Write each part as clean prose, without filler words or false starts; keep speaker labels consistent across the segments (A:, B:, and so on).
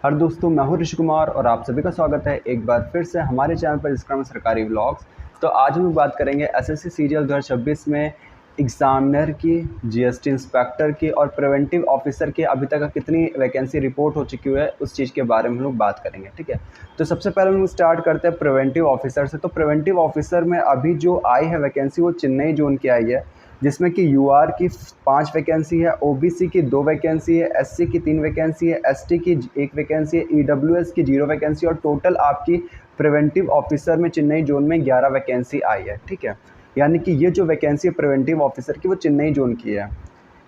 A: हर दोस्तों, मैं हूं ऋषि कुमार और आप सभी का स्वागत है एक बार फिर से हमारे चैनल पर, जिसका नाम है सरकारी व्लॉग्स। तो आज हम लोग बात करेंगे एसएससी सीजीएल 2026 में एग्जामिनर की, जीएसटी इंस्पेक्टर की और प्रिवेंटिव ऑफिसर की अभी तक कितनी वैकेंसी रिपोर्ट हो चुकी है, उस चीज़ के बारे में हम लोग बात करेंगे। ठीक है, तो सबसे पहले हम स्टार्ट करते हैं प्रिवेंटिव ऑफिसर से। तो प्रिवेंटिव ऑफिसर में अभी जो आई है वैकेंसी वो चेन्नई जोन की आई है, जिसमें कि यूआर की 5 वैकेंसी है, ओबीसी की 2 वैकेंसी है, एससी की 3 वैकेंसी है, एसटी की 1 वैकेंसी है, ईडब्ल्यूएस की 0 वैकेंसी और टोटल आपकी प्रिवेंटिव ऑफिसर में चेन्नई जोन में 11 वैकेंसी आई है। ठीक है, यानी कि ये जो वैकेंसी है प्रिवेंटिव ऑफिसर की वो चेन्नई जोन की है।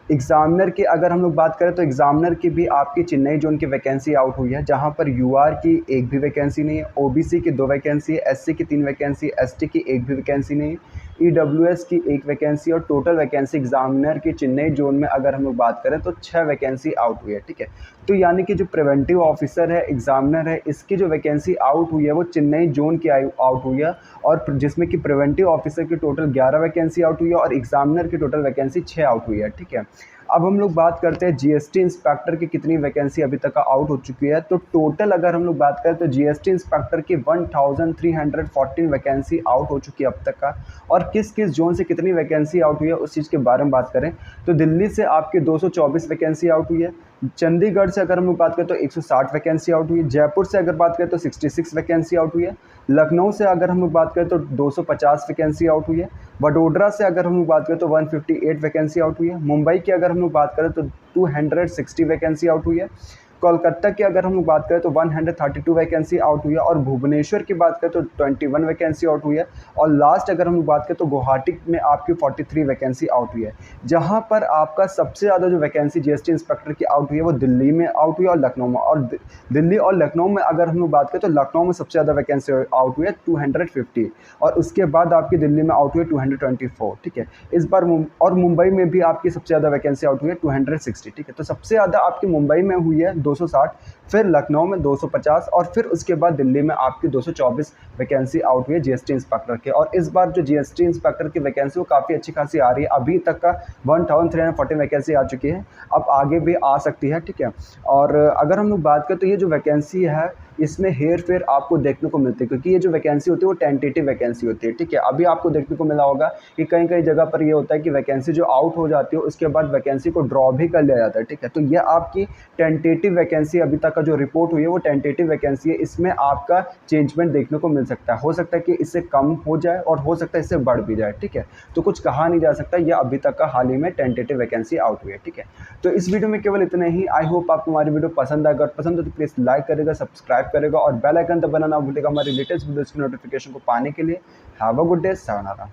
A: एग्जामिनर की अगर हम लोग बात करें तो एग्जामिनर की भी आपकी चेन्नई जोन की वैकेंसी आउट हुई है, जहां पर यूआर की एक भी वैकेंसी नहीं है, ओबीसी की 2 वैकेंसी है, एससी की 3 वैकेंसी, एसटी की एक भी वैकेंसी नहीं है, ईडब्ल्यूएस की 1 वैकेंसी और टोटल वैकेंसी एग्जामिनर की चेन्नई जोन में अगर हम लोग बात करें तो 6 वैकेंसी आउट हुई है। ठीक है, तो यानी कि जो प्रिवेंटिव ऑफिसर है, एग्जामिनर है, इसकी जो वैकेंसी आउट हुई है वो चेन्नई जोन की आउट हुई है, और जिसमें कि प्रिवेंटिव ऑफिसर की टोटल 11 वैकेंसी आउट हुई है और एग्जामिनर की टोटल वैकेंसी 6 आउट हुई है। ठीक है, अब हम लोग बात करते हैं जीएसटी इंस्पेक्टर की कितनी वैकेंसी अभी तक आउट हो चुकी है। तो टोटल अगर हम लोग बात करें तो जीएसटी इंस्पेक्टर की 1314 वैकेंसी आउट हो चुकी है अब तक का। और किस किस जोन से कितनी वैकेंसी आउट हुई है उस चीज़ के बारे में बात करें तो दिल्ली से आपकी 224 वैकेंसी आउट हुई है, चंडीगढ़ से अगर हम लोग बात करें तो 160 वैकेंसी आउट हुई है, जयपुर से अगर बात करें तो 66 वैकेंसी आउट हुई है, लखनऊ से अगर हम लोग बात करें तो 250 वैकेंसी आउट हुई है, वडोदरा से अगर हम लोग बात करें तो 158 वैकेंसी आउट हुई है, मुंबई की अगर हम लोग बात करें तो 260 वैकेंसी आउट हुई है, कोलकाता की अगर हम लोग बात करें तो 132 वैकेंसी आउट हुई है, और भुवनेश्वर की बात करें तो 21 वैकेंसी आउट हुई है, और लास्ट अगर हम लोग बात करें तो गुवाहाटी में आपकी 43 वैकेंसी आउट हुई है। जहां पर आपका सबसे ज़्यादा जो वैकेंसी जीएसटी इंस्पेक्टर की आउट हुई है वो दिल्ली में आउट हुई है और लखनऊ में। और दिल्ली और लखनऊ में अगर हम लोग बात करें तो लखनऊ में सबसे ज़्यादा वैकेंसी आउट हुई है 250, और उसके बाद आपकी दिल्ली में आउट हुई है 224। ठीक है, इस बार और मुंबई में भी आपकी सबसे ज़्यादा वैकेंसी आउट हुई है 260। ठीक है, तो सबसे ज़्यादा आपकी मुंबई में हुई है 260, फिर लखनऊ में 250 और फिर उसके बाद दिल्ली में आपकी 224 वैकेंसी आउट हुई है जीएसटी इंस्पेक्टर के। और इस बार जो जीएसटी इंस्पेक्टर की वैकेंसी वो काफ़ी अच्छी खासी आ रही है, अभी तक का 1340 वैकेंसी आ चुकी है, अब आगे भी आ सकती है। ठीक है, और अगर हम लोग बात करें तो ये जो वैकेंसी है इसमें हेर फेर आपको देखने को मिलती है, क्योंकि ये जो वैकेंसी होती है वो टेंटेटिव वैकेंसी होती है। ठीक है, अभी आपको देखने को मिला होगा कि कई कई जगह पर ये होता है कि वैकेंसी जो आउट हो जाती है उसके बाद वैकेंसी को ड्रॉ भी कर लिया जाता है। ठीक है, तो ये आपकी टेंटेटिव वैकेंसी अभी तक का जो रिपोर्ट हुई है वो टेंटेटिव वैकेंसी है, इसमें आपका चेंजमेंट देखने को मिल सकता है। हो सकता है कि इससे कम हो जाए और हो सकता है इससे बढ़ भी जाए। ठीक है, तो कुछ कहा नहीं जा सकता, ये अभी तक का हाल ही में टेंटेटिव वैकेंसी आउट हुई है। ठीक है, तो इस वीडियो में केवल इतना ही। आई होप आपको हमारी वीडियो पसंद आएगा, और पसंद हो तो प्लीज़ लाइक करेगा, सब्सक्राइब करेगा और बेल आइकन दबाना ना भूलेगा हमारी लेटेस्ट वीडियोज़ की नोटिफिकेशन को पाने के लिए। Have a good day, sayonara।